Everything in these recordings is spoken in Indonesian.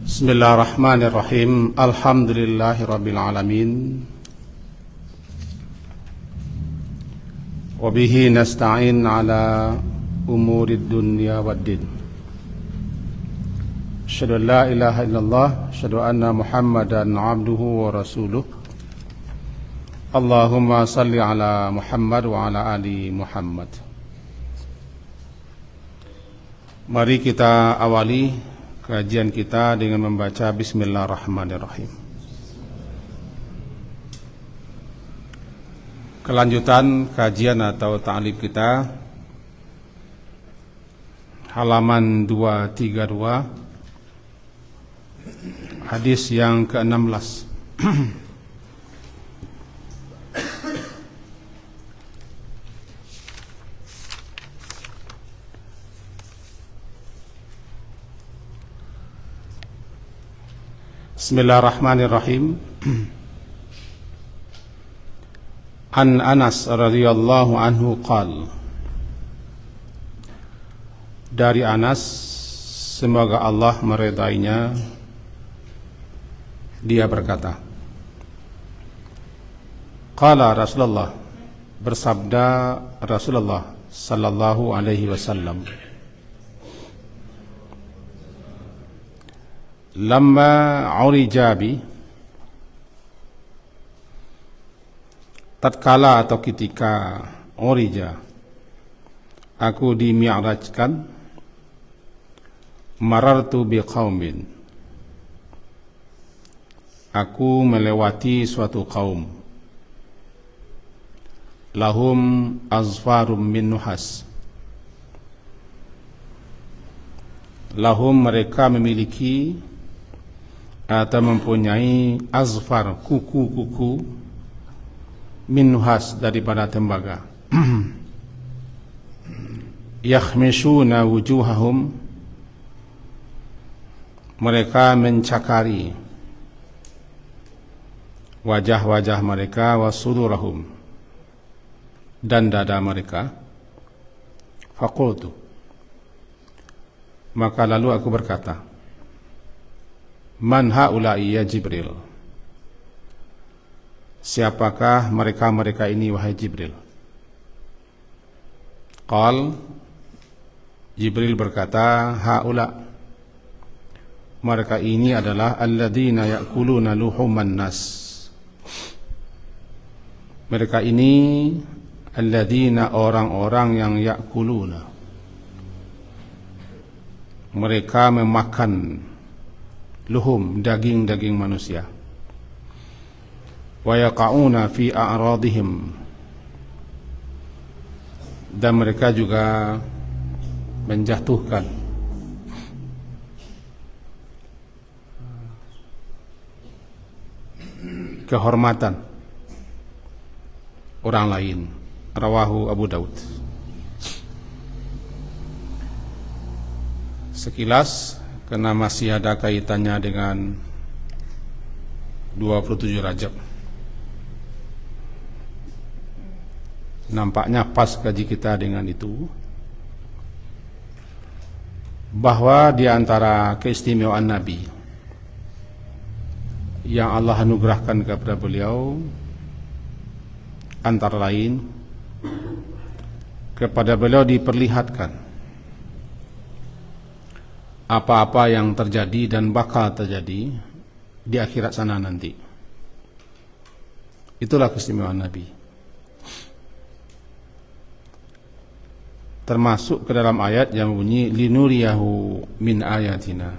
Bismillahirrahmanirrahim. Alhamdulillahirabbil alamin. Wa bihi nasta'in ala umurid dunya waddin. Asyhadu an la ilaha illallah, asyhadu anna Muhammadan 'abduhu wa rasuluh. Allahumma salli ala Muhammad wa ala ali Muhammad. Mari kita awali kajian kita dengan membaca Bismillahirrahmanirrahim. Kelanjutan kajian atau ta'lib kita, halaman 232, hadis yang ke-16. Bismillahirrahmanirrahim. An Anas radhiyallahu anhu qala, dari Anas, semoga Allah meridainya, dia berkata, qala Rasulullah, bersabda Rasulullah sallallahu alaihi wasallam, lamma urijabi, tatkala atau ketika urija, aku dimi'rajkan, marartu biqaumin, aku melewati suatu kaum, lahum azfarum min nuhas, lahum, mereka memiliki atau mempunyai azfar, kuku-kuku, min nuhas, daripada tembaga. Yakhmishuna wujuhahum, mereka mencakari wajah-wajah mereka, wasudurahum, dan dada mereka. Faqultu, maka lalu aku berkata, man haula'i ya Jibril, siapakah mereka-mereka ini wahai Jibril? Qal, Jibril berkata, haula, mereka ini adalah alladzina ya'kuluna luhuman nas, mereka ini alladzina, orang-orang yang ya'kuluna, mereka memakan luhum, daging-daging manusia, wa yaqa'una fi a'radihim, dan mereka juga menjatuhkan kehormatan orang lain. Rawahu Abu Daud. Sekilas, karena masih ada kaitannya dengan 27 Rajab, nampaknya pas kaji kita dengan itu, bahwa di antara keistimewaan Nabi yang Allah anugerahkan kepada beliau, antara lain, kepada beliau diperlihatkan apa-apa yang terjadi dan bakal terjadi di akhirat sana nanti. Itulah keistimewaan Nabi. Termasuk ke dalam ayat yang bunyi linuriyahu min ayatina.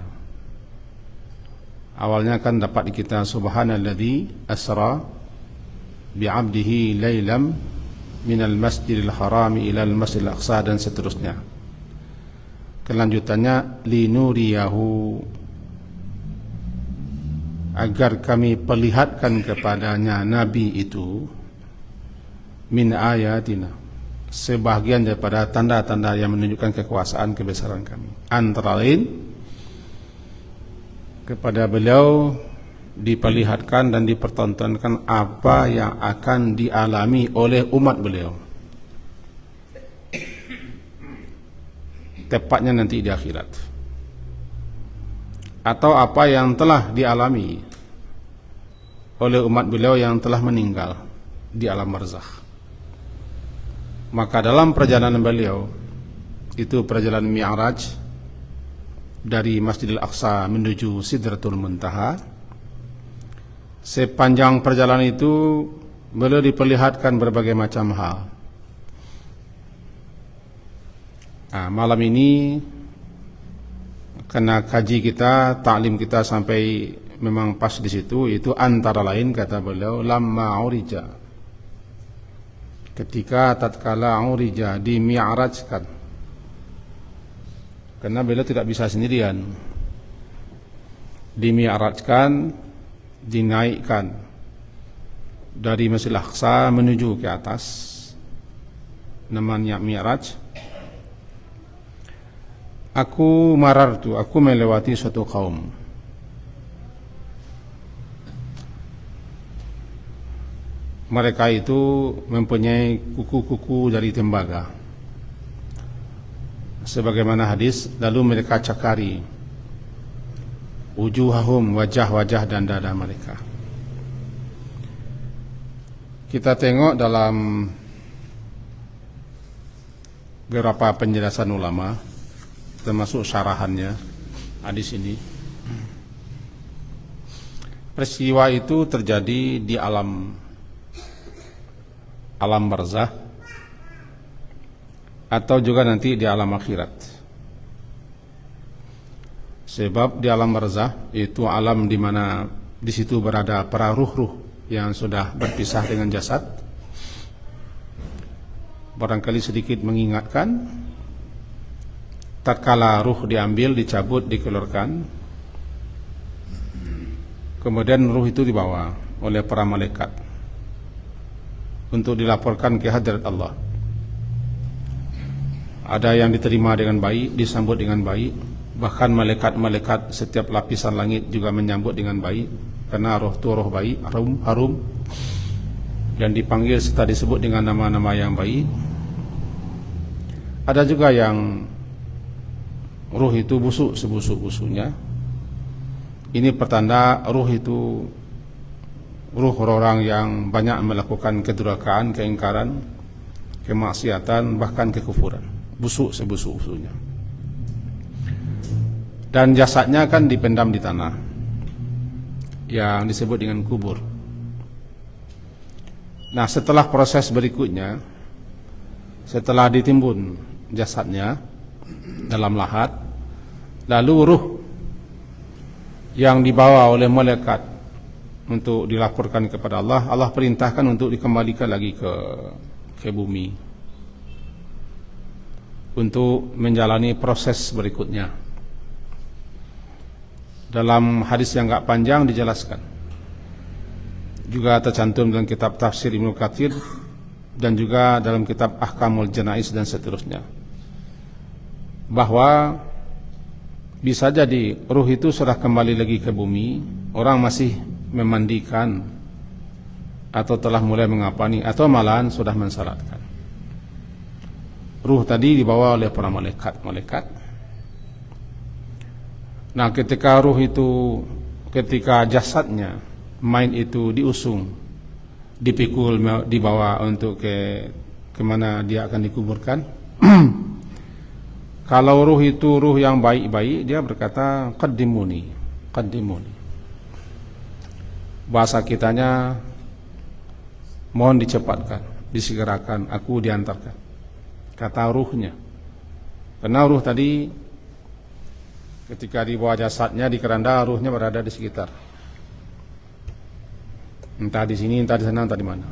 Awalnya kan dapat di kita subhanalladzi asra bi'abdihi lailam minal masjidil harami ilal masjidil aqsa, dan seterusnya. Kelanjutannya linuriyahu, agar kami perlihatkan kepadanya Nabi itu, min ayatina, sebahagian daripada tanda-tanda yang menunjukkan kekuasaan, kebesaran kami. Antara lain, kepada beliau diperlihatkan dan dipertontonkan apa yang akan dialami oleh umat beliau, tepatnya nanti di akhirat. atau apa yang telah dialami oleh umat beliau yang telah meninggal di alam barzakh. Maka dalam perjalanan beliau, itu perjalanan Mi'raj dari Masjidil Aqsa menuju Sidratul Muntaha, sepanjang perjalanan itu beliau diperlihatkan berbagai macam hal. Malam ini karena kaji kita, taklim kita sampai memang pas di situ, itu antara lain kata beliau, lamma urija, ketika tatkala urija, di mi'rajkan, karena beliau tidak bisa sendirian, di mi'rajkan, dinaikkan dari Masjidil Aqsa menuju ke atas, namanya mi'raj. Aku melewati suatu kaum. Mereka itu mempunyai kuku-kuku dari tembaga, sebagaimana hadis, lalu mereka cakari wujuhahum, wajah-wajah dan dada mereka. Kita tengok dalam beberapa penjelasan ulama, termasuk syarahannya hadis ini. Peristiwa itu terjadi di alam barzakh atau juga nanti di alam akhirat. Sebab di alam barzakh itu alam di mana di situ berada para ruh-ruh yang sudah berpisah dengan jasad. Barangkali sedikit mengingatkan, tatkala ruh diambil, dicabut, dikeluarkan, kemudian ruh itu dibawa oleh para malaikat untuk dilaporkan ke hadirat Allah. Ada yang diterima dengan baik, disambut dengan baik, bahkan malaikat-malaikat setiap lapisan langit juga menyambut dengan baik, karena roh itu roh baik, harum, dan dipanggil serta disebut dengan nama-nama yang baik. Ada juga yang ruh itu busuk sebusuk-busuknya. Ini pertanda ruh itu ruh orang yang banyak melakukan kedurhakaan, keingkaran, kemaksiatan, bahkan kekufuran. Busuk sebusuk-busuknya. Dan jasadnya kan dipendam di tanah, yang disebut dengan kubur. Nah, setelah proses berikutnya, setelah ditimbun jasadnya dalam lahat, lalu ruh yang dibawa oleh malaikat untuk dilaporkan kepada Allah, Allah perintahkan untuk dikembalikan lagi ke bumi untuk menjalani proses berikutnya. Dalam hadis yang enggak panjang dijelaskan, juga tercantum dalam kitab tafsir Ibnu Katsir dan juga dalam kitab Ahkamul Janaiz dan seterusnya, bahwa bisa jadi ruh itu sudah kembali lagi ke bumi, orang masih memandikan atau telah mulai mengapani atau malahan sudah mensalatkan. Ruh tadi dibawa oleh para malaikat. Nah, ketika ruh itu, ketika jasadnya main itu diusung, dipikul, dibawa untuk ke mana dia akan dikuburkan. Kalau ruh itu ruh yang baik-baik, dia berkata qaddimuni. Bahasa kitanya, mohon dicepatkan, disegerakan, aku diantarkan. Kata ruhnya. Karena ruh tadi ketika dibawa jasadnya di keranda, ruhnya berada di sekitar. Entah di sini, entah di sana, entah di mana.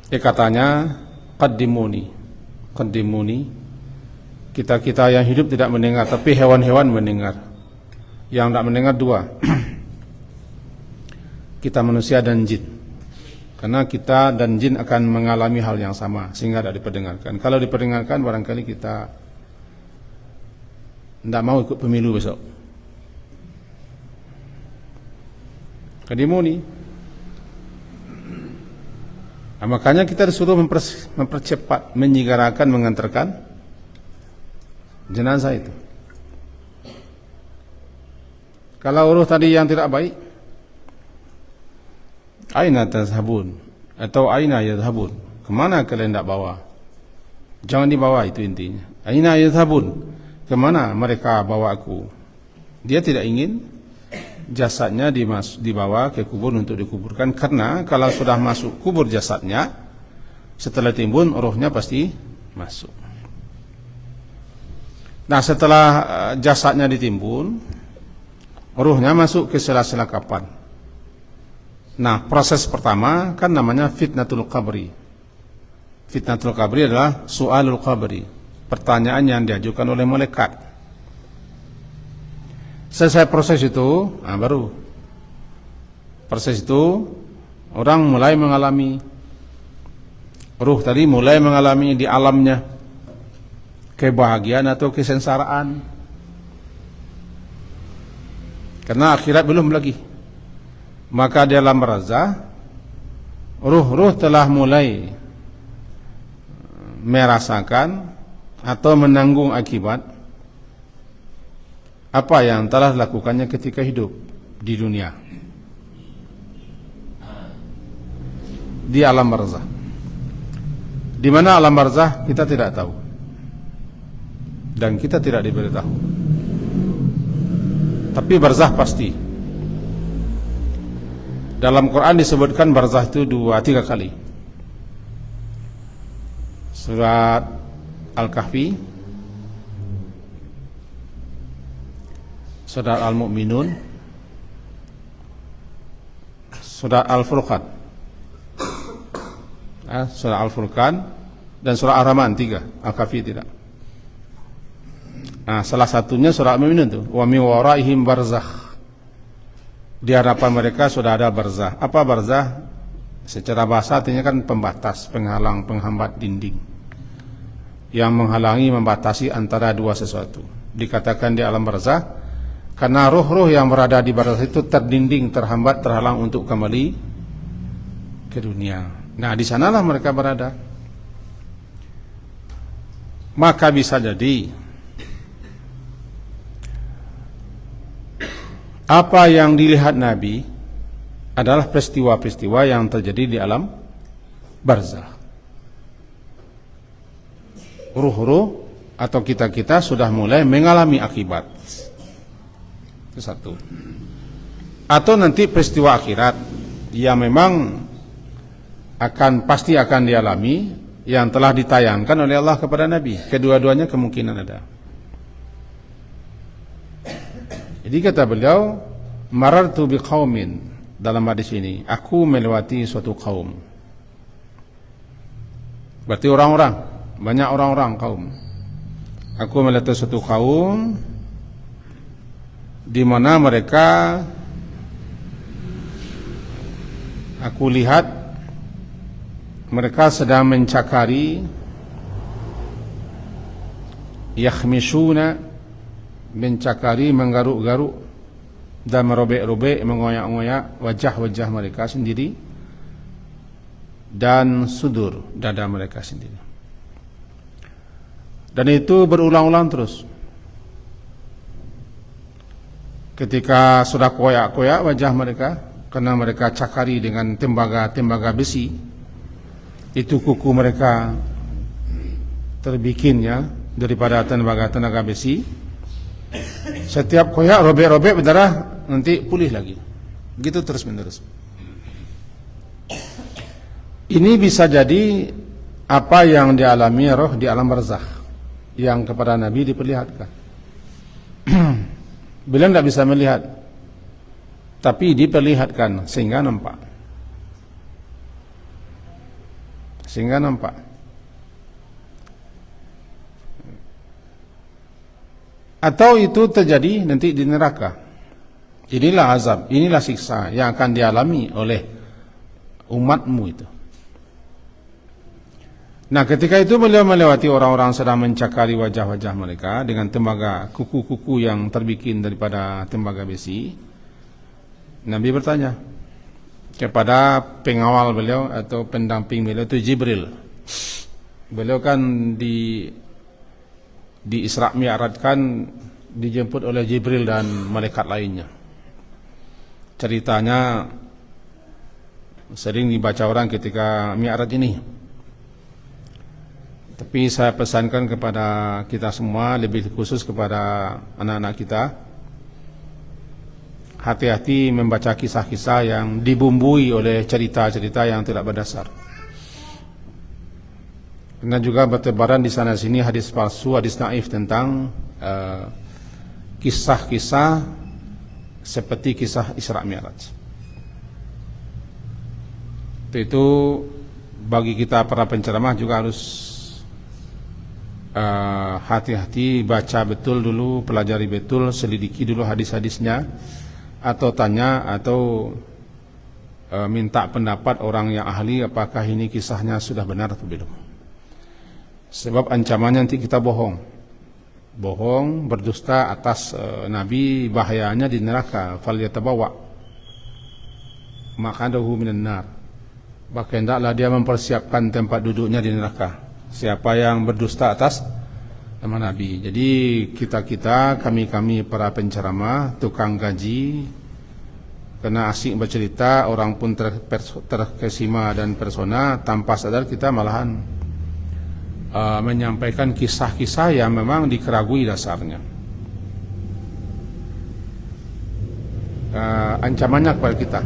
Katanya qaddimuni. Kita yang hidup tidak mendengar, tapi hewan-hewan mendengar. Yang tidak mendengar dua, kita manusia dan jin. Karena kita dan jin akan mengalami hal yang sama, sehingga tidak diperdengarkan. Kalau diperdengarkan, barangkali kita tidak mau ikut pemilu besok. Qaddimuni. Nah, makanya kita disuruh mempercepat, menyegerakan, mengantarkan jenazah itu. Kalau ruh tadi yang tidak baik, aina tazhabun atau aina yadhhabun, kemana kalian hendak bawa? Jangan dibawa, itu intinya. Aina yadhhabun, kemana mereka bawa aku? Dia tidak ingin jasadnya dibawa ke kubur untuk dikuburkan, karena kalau sudah masuk kubur jasadnya, setelah timbun rohnya pasti masuk. Nah, setelah jasadnya ditimbun, ruhnya masuk ke sela-sela kapan. Nah, proses pertama kan namanya fitnatul qabri. Fitnatul qabri adalah su'alul qabri, pertanyaan yang diajukan oleh malaikat. Selesai proses itu, baru proses itu orang mulai mengalami, ruh tadi mulai mengalami di alamnya kebahagiaan atau kesengsaraan, karena akhirat belum lagi. Maka di alam barzakh ruh-ruh telah mulai merasakan atau menanggung akibat apa yang telah dilakukannya ketika hidup di dunia, di alam barzakh. Di mana alam barzakh kita tidak tahu dan kita tidak diberitahu, tapi barzakh pasti. Dalam Quran disebutkan barzakh itu 2-3 kali. Surat Al-Kahfi, Surat Al-Mu'minun, Surat Al-Furqan, Surat Al-Furqan dan Surat Ar-Rahman 3, Al-Kahfi tidak. Nah, salah satunya Surat Al-Mu'minun itu, wa min waraihim barzakh. Di hadapan mereka sudah ada barzakh. Apa barzakh? Secara bahasa artinya kan pembatas, penghalang, penghambat, dinding yang menghalangi, membatasi antara dua sesuatu. Dikatakan di alam barzakh karena ruh-ruh yang berada di barzakh itu terdinding, terhambat, terhalang untuk kembali ke dunia. Nah, di sanalah mereka berada. Maka bisa jadi apa yang dilihat Nabi adalah peristiwa-peristiwa yang terjadi di alam barzakh. Ruh-ruh atau kita-kita sudah mulai mengalami akibat. Itu satu. Atau nanti peristiwa akhirat yang memang pasti akan dialami, yang telah ditayangkan oleh Allah kepada Nabi. Kedua-duanya kemungkinan ada. Jadi kata beliau, marartu biqaumin, dalam hadis ini, aku melewati suatu kaum. Berarti orang-orang, banyak orang-orang, kaum. Aku melewati suatu kaum di mana mereka, aku lihat mereka sedang mencakari, yakhmishuna, mencakari, menggaruk-garuk dan merobek-robek, mengoyak-ngoyak wajah-wajah mereka sendiri dan sudur, dada mereka sendiri. Dan itu berulang-ulang terus. Ketika sudah koyak-koyak wajah mereka, karena mereka cakari dengan tembaga besi, itu kuku mereka terbikinnya daripada tenaga besi. Setiap koyak, robek-robek berdarah, nanti pulih lagi. Begitu terus menerus. Ini bisa jadi apa yang dialami roh di alam barzakh yang kepada Nabi diperlihatkan. Beliau tidak bisa melihat, tapi diperlihatkan sehingga nampak. Atau itu terjadi nanti di neraka. Inilah azab, inilah siksa yang akan dialami oleh umatmu itu. Nah, ketika itu beliau melewati orang-orang sedang mencakari wajah-wajah mereka dengan tembaga, kuku-kuku yang terbikin daripada tembaga besi. Nabi bertanya kepada pengawal beliau atau pendamping beliau, itu Jibril. Beliau kan di Isra' Mi'raj kan dijemput oleh Jibril dan malaikat lainnya. ceritanya sering dibaca orang ketika Mi'raj ini. Tapi saya pesankan kepada kita semua, lebih khusus kepada anak-anak kita, hati-hati membaca kisah-kisah yang dibumbui oleh cerita-cerita yang tidak berdasar. Karena juga bertebaran di sana sini hadis palsu, hadis naif tentang kisah-kisah seperti kisah Isra Mi'raj. Itu bagi kita para penceramah juga harus hati-hati, baca betul dulu, pelajari betul, selidiki dulu hadis-hadisnya, atau tanya atau minta pendapat orang yang ahli apakah ini kisahnya sudah benar atau belum. Sebab ancamannya nanti kita bohong, berdusta atas Nabi, bahayanya di neraka. Falyatabawa maq'adahu minan nar, maka hendaklah dia mempersiapkan tempat duduknya di neraka, siapa yang berdusta atas nama Nabi. Jadi kami para penceramah, tukang gaji, karena asik bercerita, orang pun terkesima dan persona, tanpa sadar kita malahan menyampaikan kisah-kisah yang memang dikeragui dasarnya. Ancamannya kepada kita,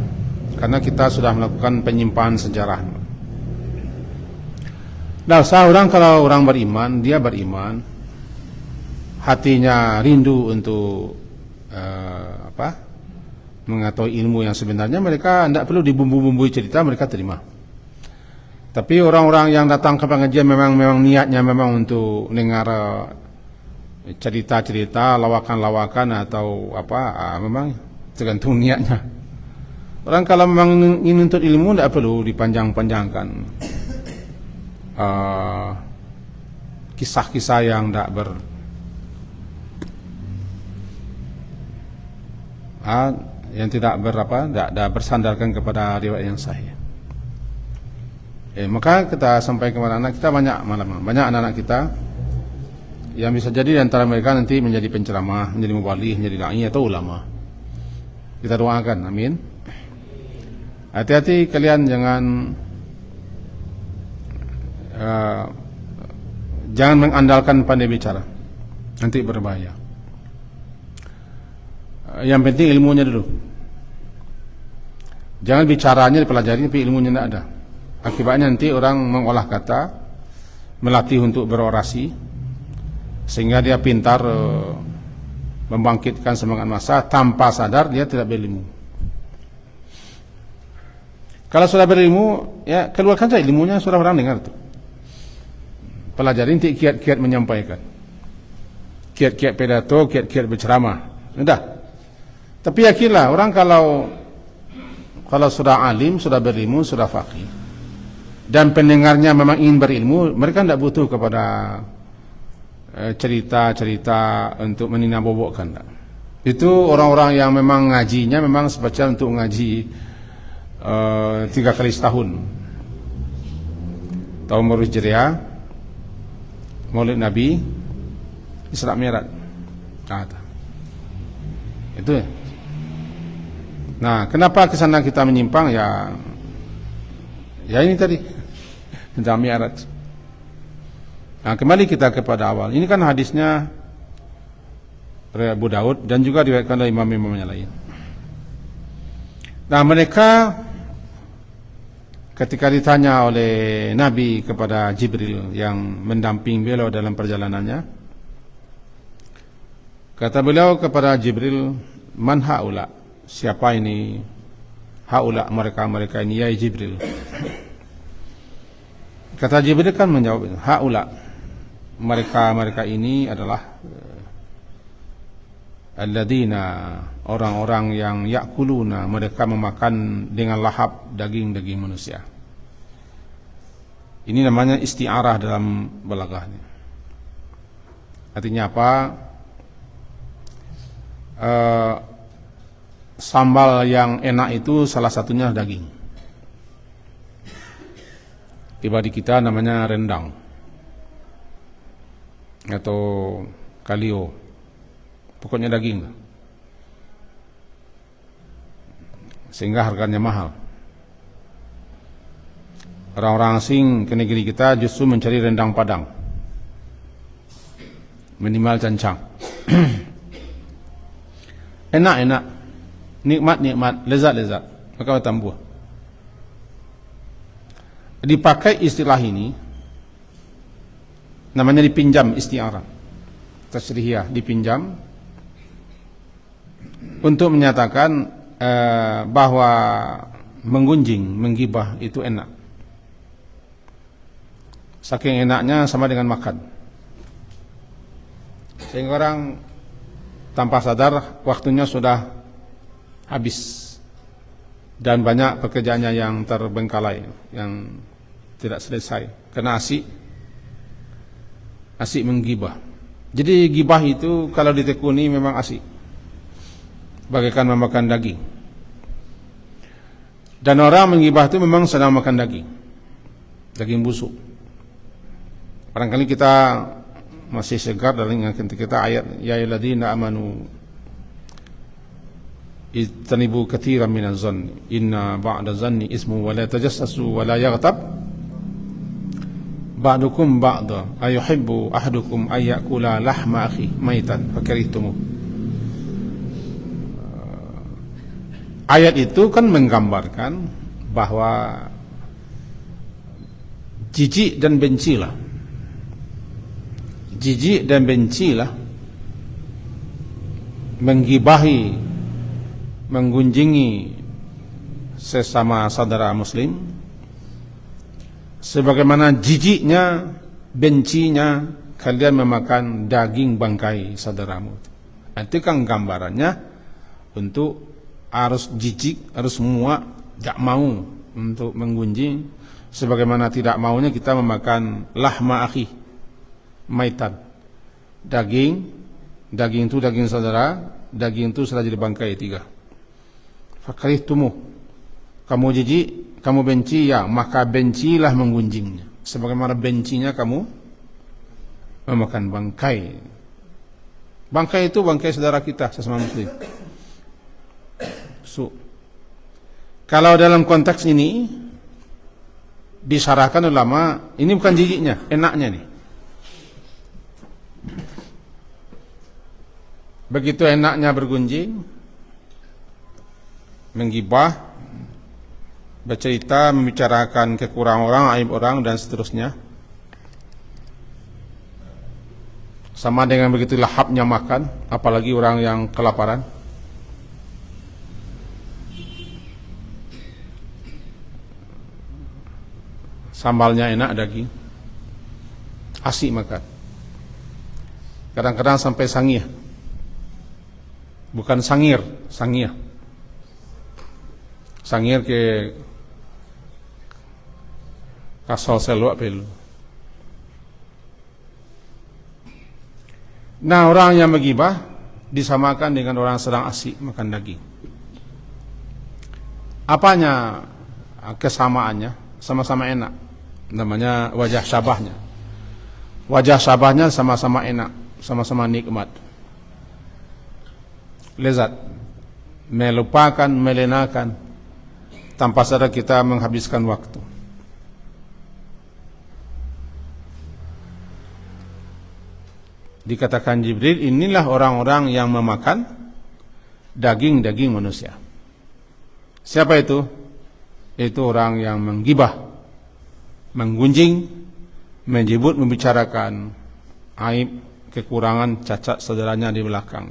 karena kita sudah melakukan penyimpanan sejarah. Nah, seorang kalau orang beriman, dia beriman, hatinya rindu untuk mengetahui ilmu yang sebenarnya, mereka tidak perlu dibumbu-bumbui cerita, mereka terima. Tapi orang-orang yang datang ke pengajian memang niatnya memang untuk dengar cerita-cerita, lawakan-lawakan atau memang tergantung niatnya. Orang kalau memang ingin untuk ilmu, tidak perlu dipanjang-panjangkan kisah-kisah yang tidak tidak bersandarkan kepada riwayat yang sahih. Maka kita sampai kepada anak kita, banyak anak-anak kita yang bisa jadi di antara mereka nanti menjadi penceramah, menjadi muballigh, menjadi dai atau ulama. Kita doakan, amin. Hati-hati kalian, jangan mengandalkan pandai bicara, nanti berbahaya. Yang penting ilmunya dulu. Jangan bicaranya dipelajari tapi ilmunya tidak ada. Akibatnya nanti orang mengolah kata, melatih untuk berorasi, sehingga dia pintar membangkitkan semangat massa, tanpa sadar dia tidak berilmu. Kalau sudah berilmu, ya keluarkan saja ilmunya, sudah orang dengar itu. Pelajari nanti kiat-kiat menyampaikan, kiat-kiat pidato, kiat-kiat berceramah, sudah. Tapi yakinlah, orang kalau sudah alim, sudah berilmu, sudah faqih, dan pendengarnya memang ingin berilmu, mereka tidak butuh kepada cerita-cerita untuk menina-bobokkan. Itu orang-orang yang memang ngajinya memang sebaca untuk ngaji 3 kali setahun. Tahun baru Hijriah, Maulid Nabi, Isra Mi'raj. Itu ya. Nah, kenapa kesana kita menyimpang? Ya ini tadi tentang Mi'raj. Nah, kembali kita kepada awal. Ini kan hadisnya Abu Daud dan juga diriwayatkan oleh imam-imam yang lain. Nah, mereka ketika ditanya oleh Nabi kepada Jibril yang mendamping beliau dalam perjalanannya, kata beliau kepada Jibril, "Man haula?" Siapa ini haula, mereka ini, ya Jibril? Kata Jibril kan menjawab, haula, mereka ini adalah alladzina, orang-orang yang yakuluna, mereka memakan dengan lahap daging-daging manusia. Ini namanya isti'arah dalam balaghahnya. Artinya apa? Sambal yang enak itu salah satunya daging. Tiba di kita namanya rendang atau kalio, pokoknya daging. sehingga harganya mahal. Orang-orang asing ke negeri kita justru mencari rendang Padang, minimal cancang. Enak-enak, nikmat-nikmat, lezat-lezat, maka tambah. Dipakai istilah ini, namanya dipinjam, istiarah, tasrihiyah, dipinjam untuk menyatakan bahwa menggunjing, menggibah itu enak. Saking enaknya sama dengan makan, sehingga orang tanpa sadar waktunya sudah habis dan banyak pekerjaannya yang terbengkalai, yang tidak selesai karena asik menggibah. Jadi gibah itu kalau ditekuni memang asik, bagaikan memakan daging. Dan orang menggibah itu memang sedang makan daging busuk. Barangkali kita masih segar dalam ingat kita ayat ya ayyuhalladzina amanu ijtanibu katsiran minaz zanni inna ba'da zanni ismu wa la tajassasu wa la yaghtab ba'dukum ba'da ayuhibbu ahadukum ayyakula lahma akhi maitan fakarihtumu. Ayat itu kan menggambarkan bahwa jijik dan bencilah menggibahi, menggunjingi sesama saudara muslim, sebagaimana jijiknya, bencinya kalian memakan daging bangkai saudaramu. Itu kan gambarannya untuk harus jijik, harus muak, tidak mau untuk menggunjing, sebagaimana tidak maunya kita memakan lahma akhi maitan, daging itu daging saudara, daging itu sudah jadi bangkai 3. Fakarihtumu, kamu jijik, kamu benci, ya maka bencilah menggunjingnya, sebagaimana bencinya kamu memakan bangkai. Bangkai itu bangkai saudara kita sesama muslim. Kalau dalam konteks ini disarahkan ulama, ini bukan jijiknya, enaknya nih. Begitu enaknya bergunjing, menggibah, bercerita, membicarakan kekurangan orang, aib orang, dan seterusnya. Sama dengan begitu lahapnya makan, apalagi orang yang kelaparan. Sambalnya enak, daging asik makan. Kadang-kadang sampai sangih. Bukan sangir, sangir. Sangir ke kasal selok pelu. Nah, orang yang menggibah disamakan dengan orang sedang asik makan daging. Apanya kesamaannya? Sama-sama enak. Namanya wajah syabahnya. Wajah syabahnya sama-sama enak, sama-sama nikmat, lezat, melupakan, melenakan, tanpa sadar kita menghabiskan waktu. Dikatakan Jibril, inilah orang-orang yang memakan daging-daging manusia. Siapa itu? Itu orang yang menggibah, menggunjing, menyebut, membicarakan aib, kekurangan, cacat saudaranya di belakang.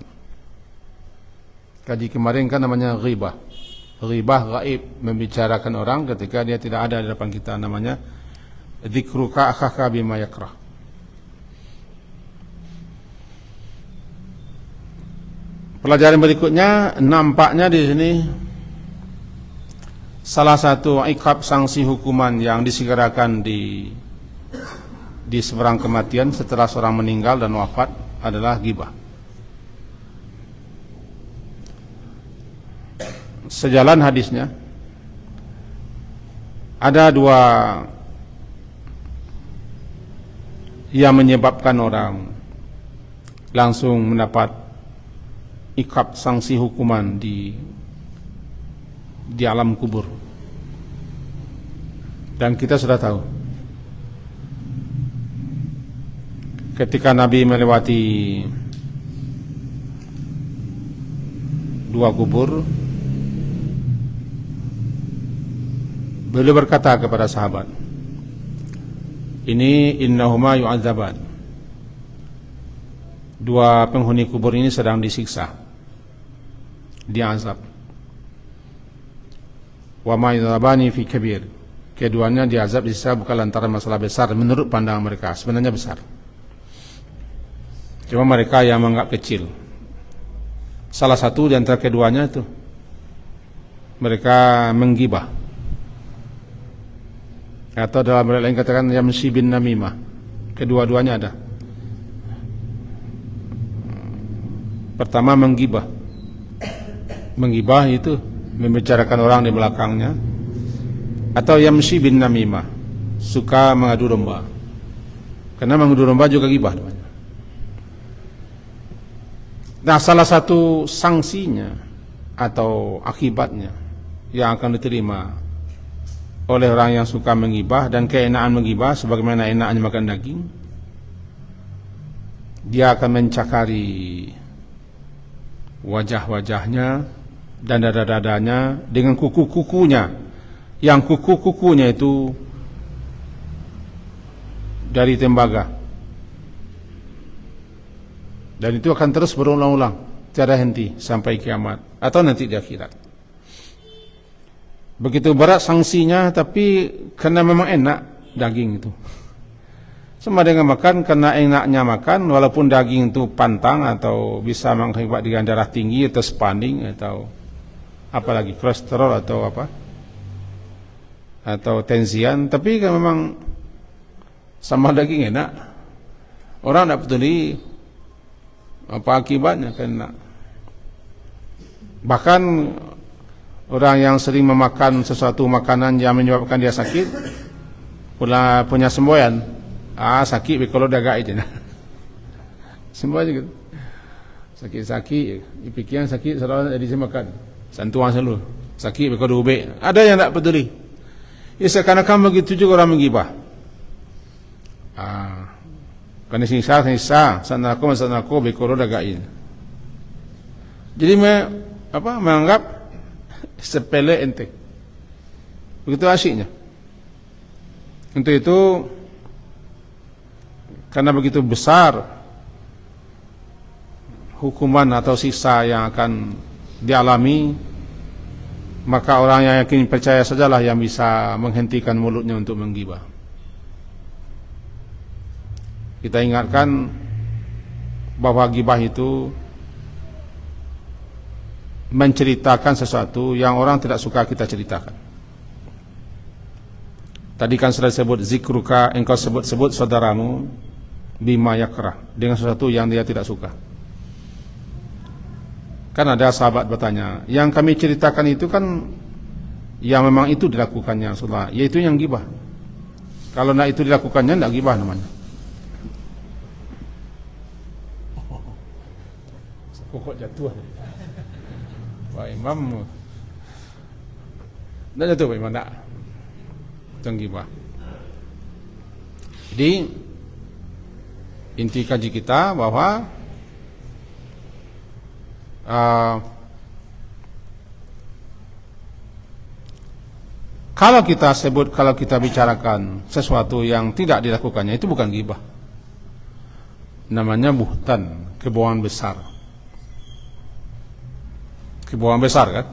Kaji kemarin kan namanya ghibah. Ghibah gaib, membicarakan orang ketika dia tidak ada di depan kita, namanya dzikruka akhaka bima yakrah. Pelajaran berikutnya, nampaknya di sini salah satu iqab, sanksi hukuman yang disegerakan di seberang kematian setelah seorang meninggal dan wafat adalah ghibah. Sejalan hadisnya, ada 2 yang menyebabkan orang langsung mendapat iqab, sanksi hukuman di di alam kubur. Dan kita sudah tahu, ketika Nabi melewati dua kubur, beliau berkata kepada sahabat, ini innahuma yu'adzaban, dua penghuni kubur ini sedang disiksa, diazab. Wa ma yu'adzabani fi kabir, keduanya diazab disiksa bukan lantaran masalah besar menurut pandangan mereka, sebenarnya besar, cuma mereka yang menganggap kecil. Salah satu di antara keduanya itu mereka menggibah, atau dalam lain katakan yamsi bin namimah. Kedua-duanya ada. Pertama menggibah. Menggibah itu membicarakan orang di belakangnya, atau yamsi bin namimah, suka mengadu domba. Karena mengadu domba juga gibah namanya. Nah, salah satu sanksinya atau akibatnya yang akan diterima oleh orang yang suka menggibah dan keenaan menggibah sebagaimana enaknya makan daging, dia akan mencakari wajah-wajahnya dan dada-dadanya dengan kuku-kukunya, yang kuku-kukunya itu dari tembaga. Dan itu akan terus berulang-ulang, tiada henti sampai kiamat atau nanti di akhirat. Begitu berat sanksinya, tapi karena memang enak daging itu. Sama dengan makan, karena enaknya makan, walaupun daging itu pantang atau bisa mengakibatkan darah tinggi atau spanding atau apalagi kolesterol atau apa, atau tensian, tapi kan memang sama daging enak. Orang tidak peduli apa akibatnya, karena bahkan orang yang sering memakan sesuatu makanan yang menyebabkan dia sakit punya semboyan, sakit kalau dagang aja nah. Semboyan gitu, sakit-sakit pikiran sakit selalu jadi makan santuan selalu sakit kalau ube. Ada yang tak peduli. Ya, seakan-akan begitu juga orang menggibah. Karena sisa sanako bekoro dagain. Jadi menganggap sepele ente. Begitu asyiknya. Untuk itu, karena begitu besar hukuman atau siksa yang akan dialami, maka orang yang yakin percaya sajalah yang bisa menghentikan mulutnya untuk menggibah. Kita ingatkan bahwa gibah itu menceritakan sesuatu yang orang tidak suka kita ceritakan. Tadi kan sudah disebut zikruka, engkau sebut-sebut saudaramu bima yakrah, dengan sesuatu yang dia tidak suka. Kan ada sahabat bertanya, yang kami ceritakan itu kan yang memang itu dilakukannya Rasulullah, yaitu yang gibah. Kalau tidak itu dilakukannya, tidak gibah namanya. Kok jatuh? Pak Imam tidak jatuh, Pak Imam tidak tenggibah. Jadi inti kaji kita bahwa kalau kita bicarakan sesuatu yang tidak dilakukannya, itu bukan gibah. Namanya buhtan, kebohongan besar. Kebohongan besar kan?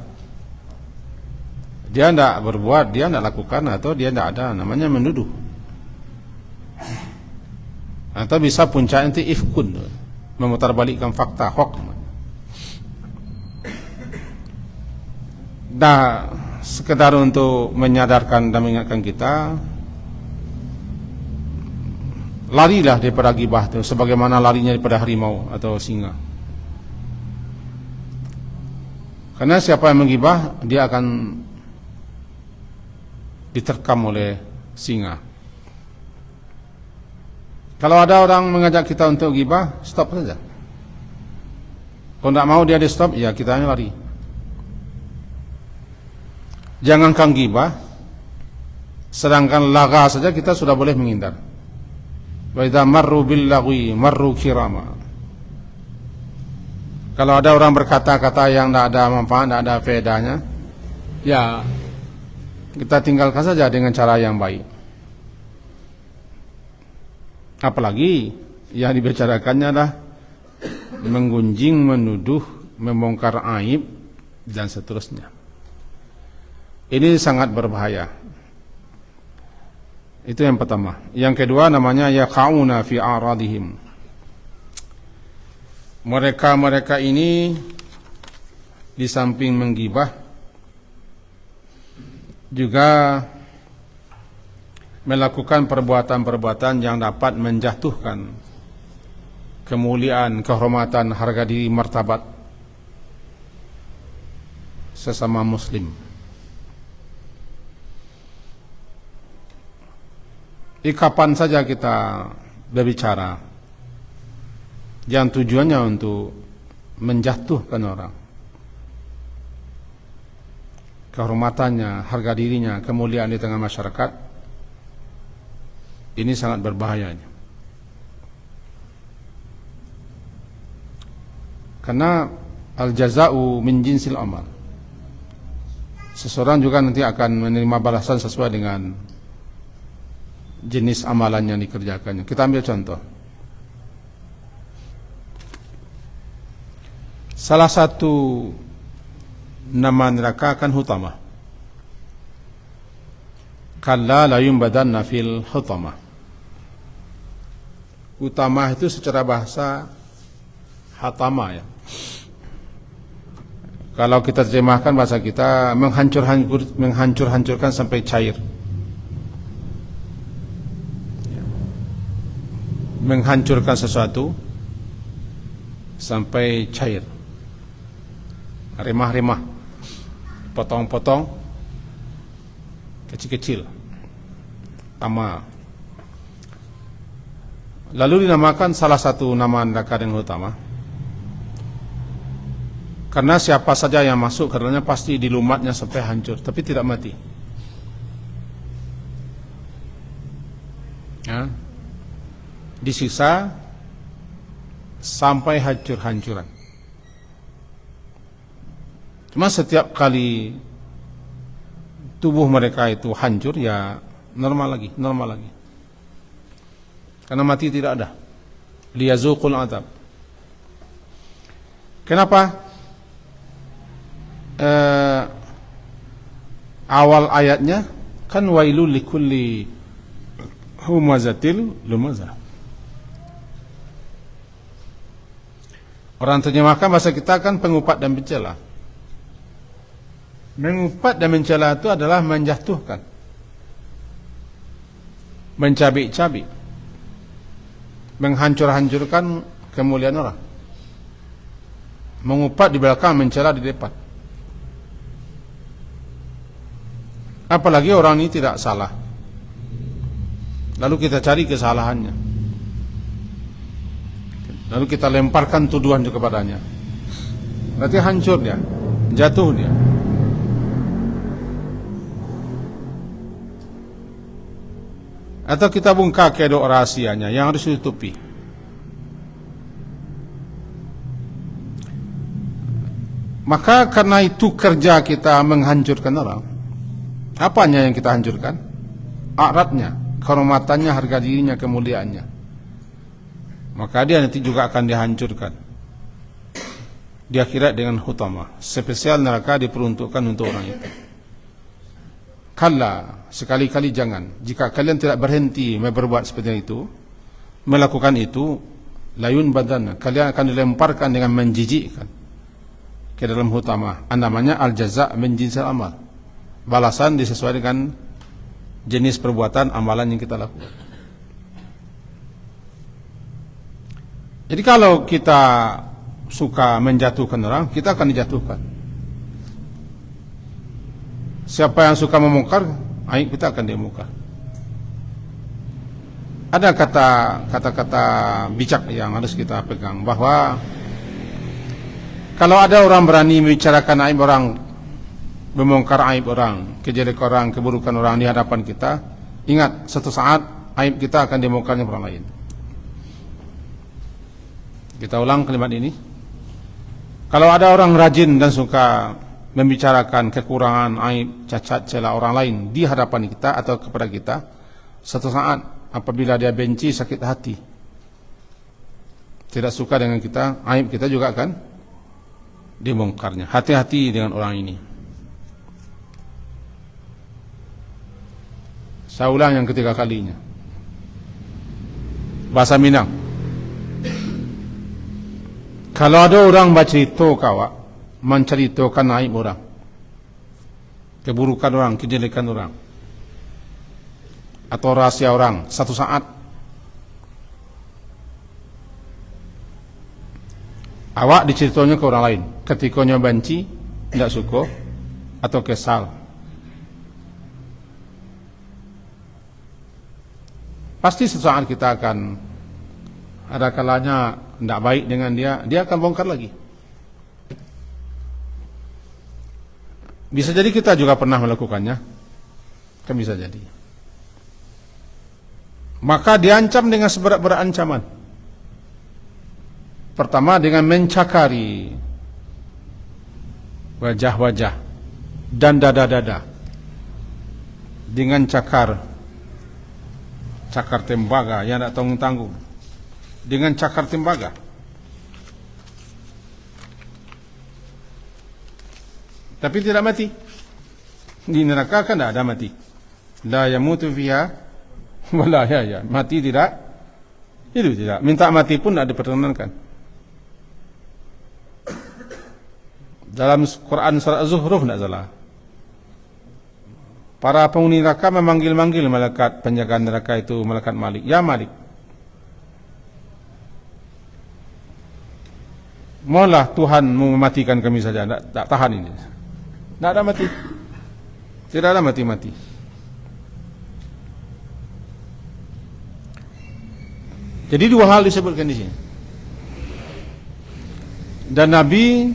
Dia tidak berbuat, dia tidak lakukan, atau dia tidak ada, namanya menuduh. Atau bisa puncaknya itu ifkun, memutarbalikkan fakta, hoax. Nah, sekedar untuk menyadarkan dan mengingatkan kita, larilah daripada gibah itu, sebagaimana larinya daripada harimau atau singa. Karena siapa yang menggibah, dia akan diterkam oleh singa. Kalau ada orang mengajak kita untuk gibah, stop saja. Kalau tidak mau dia di stop, ya kita lari. Jangankan ghibah, sedangkan laga saja kita sudah boleh menghindar. Wa idza marru bil lagwi marru kirama. Kalau ada orang berkata-kata yang tidak ada manfaat, tidak ada faedahnya, ya kita tinggalkan saja dengan cara yang baik. Apalagi yang dibicarakannya adalah menggunjing, menuduh, membongkar aib dan seterusnya. Ini sangat berbahaya. Itu yang pertama. Yang kedua namanya yaqauna fi aradihim. Mereka ini di samping menggibah juga melakukan perbuatan-perbuatan yang dapat menjatuhkan kemuliaan, kehormatan, harga diri, martabat sesama muslim. Kapan saja kita berbicara yang tujuannya untuk menjatuhkan orang, kehormatannya, harga dirinya, kemuliaan di tengah masyarakat, ini sangat berbahaya. Karena al-jaza'u min jinsil amal. Seseorang juga nanti akan menerima balasan sesuai dengan jenis amalan yang dikerjakannya. Kita ambil contoh. Salah satu nama neraka kan hutama. Kalla la yumbadanna fil hutama. Utama itu secara bahasa hatama ya. Kalau kita terjemahkan bahasa kita menghancur-hancurkan sampai cair. Menghancurkan sesuatu sampai cair, remah-remah, potong-potong, kecil-kecil, tama. Lalu dinamakan salah satu nama neraka yang utama, karena siapa saja yang masuk karenanya pasti dilumatnya sampai hancur, tapi tidak mati. Ya. Disiksa sampai hancur-hancuran. Cuma setiap kali tubuh mereka itu hancur, ya normal lagi. Karena mati tidak ada. Liyazuqul adab. Kenapa? Awal ayatnya kan wailul likulli humazatil lumazah. Orang terjemahkan bahasa kita kan pengupat dan mencela. Mengupat dan mencela itu adalah menjatuhkan, mencabik-cabik, menghancur-hancurkan kemuliaan orang. Mengupat di belakang, mencela di depan. Apalagi orang ini tidak salah, lalu kita cari kesalahannya, lalu kita lemparkan tuduhan kepadanya, berarti hancur dia, jatuh dia. Atau kita bongkar kedok rahasianya yang harus ditutupi. Maka karena itu kerja kita menghancurkan orang. Apanya yang kita hancurkan? Akhiratnya, kehormatannya, harga dirinya, kemuliaannya. Maka dia nanti juga akan dihancurkan di akhirat dengan hutama. Spesial neraka diperuntukkan untuk orang itu. Kalla, sekali-kali jangan. Jika kalian tidak berhenti berbuat seperti itu, melakukan itu, layun badan, kalian akan dilemparkan dengan menjijikkan ke dalam hutama. Namanya al-jaza' min jinsil amal. Balasan disesuaikan dengan jenis perbuatan amalan yang kita lakukan. Jadi kalau kita suka menjatuhkan orang, kita akan dijatuhkan. Siapa yang suka memungkar, aib kita akan dimungkar. Ada kata-kata bijak yang harus kita pegang, bahwa kalau ada orang berani membicarakan aib orang, membongkar aib orang, kejelekan orang, keburukan orang di hadapan kita, ingat satu saat aib kita akan dibongkarnya orang lain. Kita ulang kalimat ini. Kalau ada orang rajin dan suka membicarakan kekurangan, aib, cacat, celah orang lain di hadapan kita atau kepada kita, satu saat apabila dia benci, sakit hati, tidak suka dengan kita, aib kita juga akan dibongkarnya. Hati-hati dengan orang ini. Saya ulang yang ketiga kalinya. Bahasa Minang. Kalau ada orang bercerita kawa, menceritakan aib orang, keburukan orang, kejelekan orang, atau rahasia orang, satu saat awak diceritanya ke orang lain, ketika nyoba benci, tidak suka, atau kesal, pasti sesaat kita akan ada kalanya tidak baik dengan dia, dia akan bongkar lagi. Bisa jadi kita juga pernah melakukannya, kan bisa jadi. Maka diancam dengan seberat-berat ancaman. Pertama dengan mencakari wajah-wajah dan dada-dada dengan cakar tembaga yang tidak tanggung-tanggung, dengan cakar tembaga. Tapi tidak mati. Di neraka kan tidak ada mati. La yamutu fiha wala yahya. Mati tidak, hidup tidak. Minta mati pun tidak diperkenankan. Dalam Quran surah Az-Zuhruf tidak salah. Para penghuni neraka memanggil-manggil malaikat penjaga neraka itu, malaikat Malik. Ya Malik, mohonlah Tuhan mematikan kami saja. Tak tahan ini. Tidak ada mati. Tidak ada mati-mati. Jadi dua hal disebutkan di sini. Dan Nabi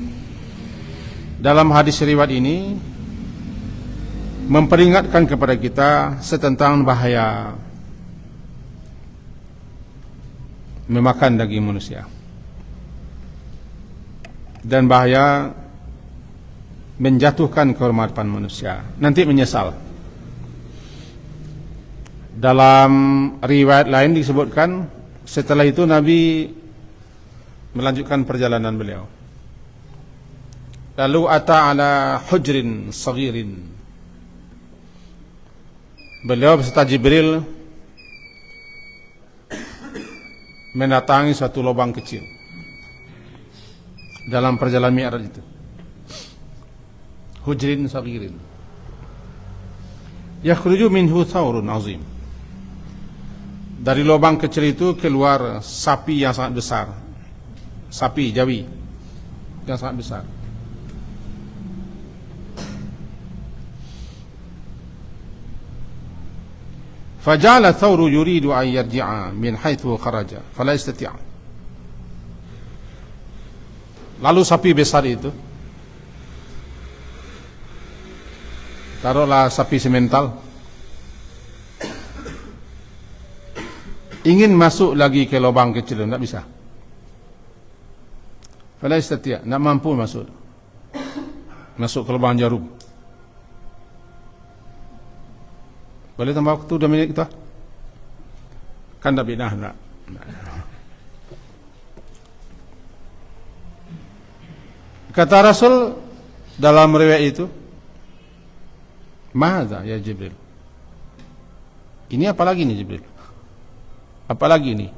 dalam hadis riwayat ini memperingatkan kepada kita tentang bahaya memakan daging manusia dan bahaya menjatuhkan kehormatan manusia. Nanti menyesal. Dalam riwayat lain disebutkan setelah itu Nabi melanjutkan perjalanan beliau. Lalu ata ala hujrin saghirin. Beliau beserta Jibril mendatangi suatu lubang kecil dalam perjalanan Mi'raj itu. Hujrin saghirin. Yakhruju minhu thawrun azim. Dari lubang kecil itu keluar sapi yang sangat besar. Sapi Jawi yang sangat besar. Faja'ala thawru yuridu an yarji'a min haitsu kharaja fala yastati'. Lalu sapi besar itu, taruhlah sapi semental, ingin masuk lagi ke lubang kecil, tidak bisa. Fala yastati', tidak mampu masuk ke lubang jarum. Boleh tambah waktu 2 minit kita? Kan tak binah nak. Kata Rasul dalam riwayat itu, "Maza ya Jibril?" Ini apa lagi nih Jibril? Apa lagi ini?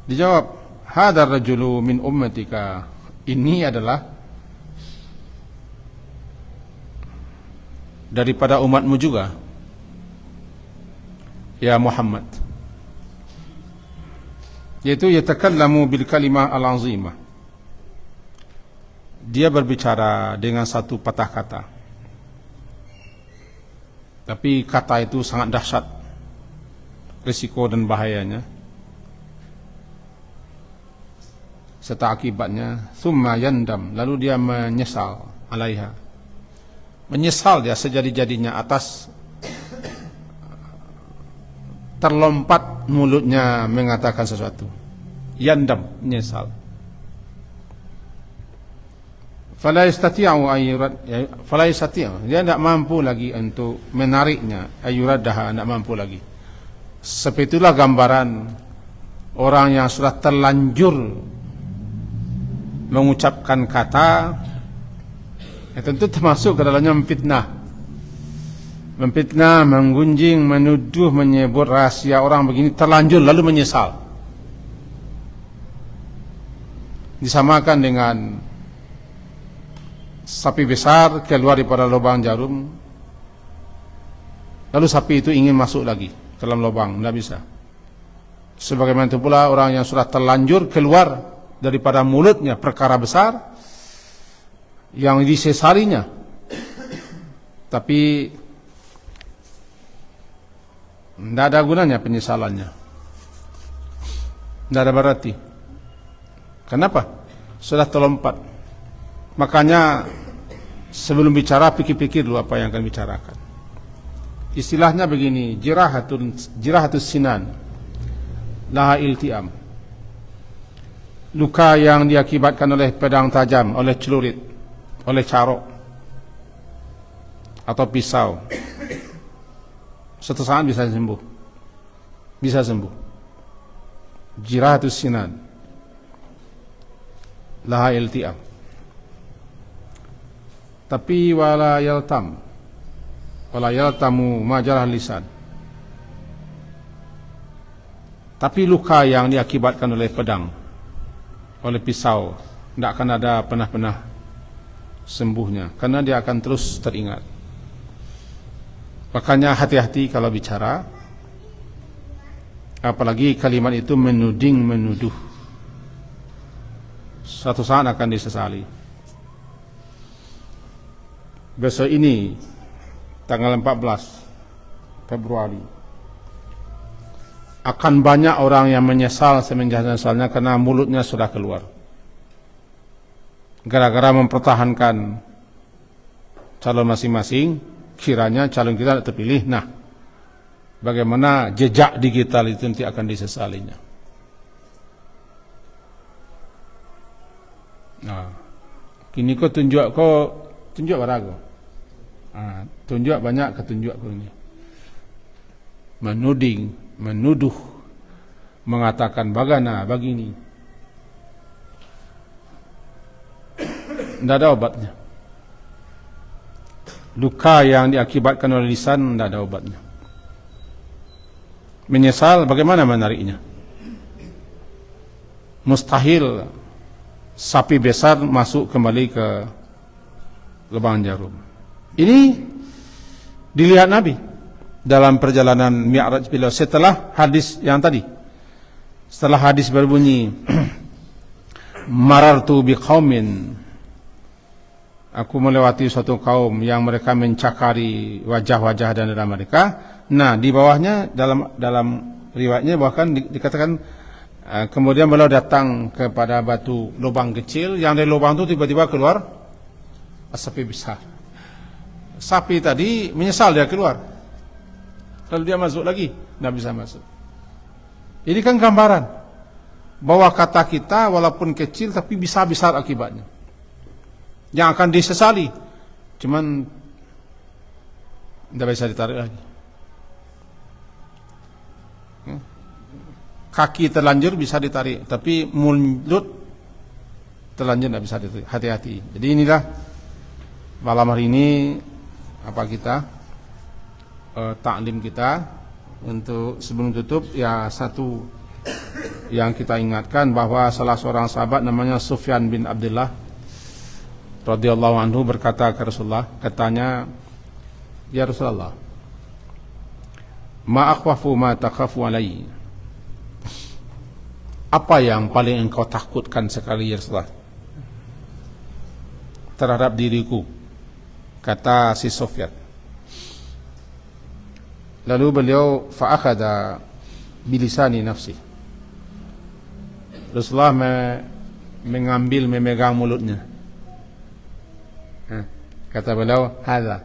Dijawab, "Hadar rajulu min ummatika." Ini adalah daripada umatmu juga, ya Muhammad. Yaitu yatakallamu bil kalimah al-azimah. Dia berbicara dengan satu patah kata, tapi kata itu sangat dahsyat risiko dan bahayanya serta akibatnya. Summa yandam, lalu dia menyesal alaiha, menyesal dia sejadi-jadinya atas terlompat mulutnya mengatakan sesuatu. Yandam, menyesal. Fala yastati'u ayyurad, fala yastati'u, dia tidak mampu lagi untuk menariknya, ayyuraddaha, tidak mampu lagi. Seperti itulah gambaran orang yang sudah terlanjur mengucapkan kata, tentu termasuk ke dalamnya memfitnah, menggunjing, menuduh, menyebut rahasia orang begini, terlanjur lalu menyesal. Disamakan dengan sapi besar keluar daripada lubang jarum, lalu sapi itu ingin masuk lagi ke dalam lubang, tidak bisa. Sebagaimana itu pula orang yang sudah terlanjur keluar daripada mulutnya perkara besar yang disesalinya, tapi tidak ada gunanya penyesalannya, tidak ada berarti. Kenapa? Sudah terlompat. Makanya sebelum bicara pikir-pikir dulu apa yang akan bicarakan. Istilahnya begini, jirahatus sinan laha iltiam. Luka yang diakibatkan oleh pedang tajam, oleh celurit, oleh carok atau pisau, suatu saat bisa sembuh. Bisa sembuh. Jirahatus sinan laha iltiam. Tapi wala yaltamu majarah lisan. Tapi luka yang diakibatkan oleh pedang, oleh pisau, tidak akan ada pernah sembuhnya, karena dia akan terus teringat. Makanya hati-hati kalau bicara, apalagi kalimat itu menuduh. Suatu saat akan disesali. Besok ini tanggal 14 Februari akan banyak orang yang menyesal semenjak-nyesalnya karena mulutnya sudah keluar, gara-gara mempertahankan calon masing-masing, kiranya calon kita tidak terpilih. Nah, bagaimana jejak digital itu nanti akan disesalinya. Nah, kini kau tunjuk barago. Tunjuk banyak ketunjuk kau ini. Menuduh, mengatakan bagana, begini. Tidak ada obatnya. Luka yang diakibatkan oleh lisan tidak ada obatnya. Menyesal, bagaimana menariknya? Mustahil sapi besar masuk kembali ke lubang jarum. Ini dilihat Nabi dalam perjalanan Mi'raj beliau setelah hadis yang tadi. Setelah hadis berbunyi marartu biqaumin, aku melewati suatu kaum yang mereka mencakari wajah-wajah dan dada mereka. Nah, di bawahnya dalam riwayatnya bahkan dikatakan kemudian beliau datang kepada batu lubang kecil, yang dari lubang itu tiba-tiba keluar sapi besar. Sapi tadi menyesal dia keluar, lalu dia masuk lagi, tidak bisa masuk. Ini kan gambaran bahwa kata kita walaupun kecil tapi bisa besar akibatnya, yang akan disesali. Cuman tidak bisa ditarik lagi. Kaki terlanjur bisa ditarik, tapi mulut terlanjur tidak bisa ditarik. Hati-hati. Jadi inilah malam hari ini apa kita taklim kita untuk sebelum tutup, ya satu yang kita ingatkan bahwa salah seorang sahabat namanya Sufyan bin Abdullah radhiyallahu anhu berkata ke Rasulullah, katanya, ya Rasulullah, ma akhwafu ma takhafu alai, apa yang paling engkau takutkan sekali ya Rasulullah terhadap diriku, kata si Sufyan. Lalu beliau fa'akhadha bilisani nafsi, Rasulullah memegang mulutnya. Kata beliau, hadza,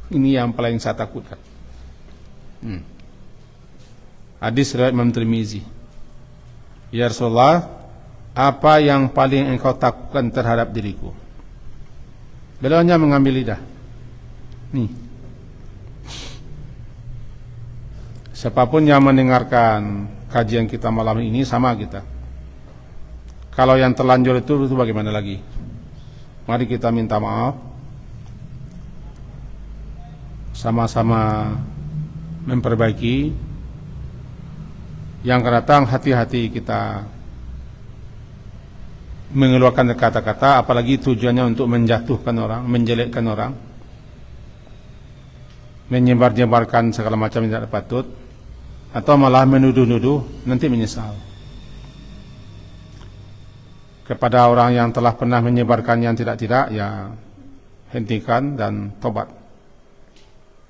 ini yang paling saya takutkan. Hadis riwayat Imam Tirmizi. Ya Rasulullah, apa yang paling engkau takutkan terhadap diriku? Beliau hanya mengambil lidah. Nih, siapapun yang mendengarkan kajian kita malam ini sama kita. Kalau yang terlanjur itu bagaimana lagi? Mari kita minta maaf, sama-sama memperbaiki. Yang akan datang, hati-hati kita mengeluarkan kata-kata, apalagi tujuannya untuk menjatuhkan orang, menjelekkan orang, menyebar-nyebarkan segala macam yang tidak patut, atau malah menuduh-nuduh, nanti menyesal. Kepada orang yang telah pernah menyebarkan yang tidak-tidak, ya hentikan dan tobat,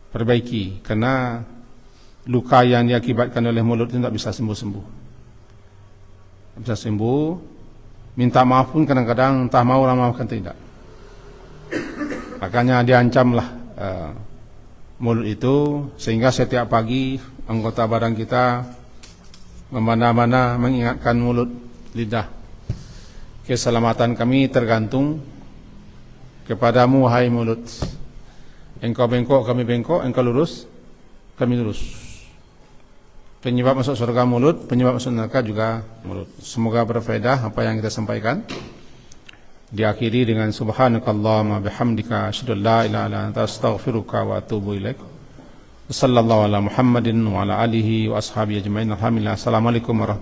perbaiki, karena luka yang diakibatkan oleh mulut itu tidak bisa sembuh-sembuh. Tidak bisa sembuh. Minta maaf pun kadang-kadang entah mau orang maafkan tidak. Makanya diancamlah mulut itu, sehingga setiap pagi anggota badan kita memana-mana mengingatkan mulut, lidah. Keselamatan kami tergantung kepadamu, wahai mulut. Engkau bengkok, kami bengkok. Engkau lurus, kami lurus. Penyebab masuk surga mulut, penyebab masuk neraka juga mulut. Semoga berfaedah apa yang kita sampaikan. Diakhiri dengan subhanakallahumma bihamdika asyhadu an la ilaha illa anta astaghfiruka wa atubu ilaik. Sallallahu ala Muhammadin wa ala alihi wa ashabihi ajmain. Alhamdulillah. Assalamualaikum warahmatullahi wabarakatuh.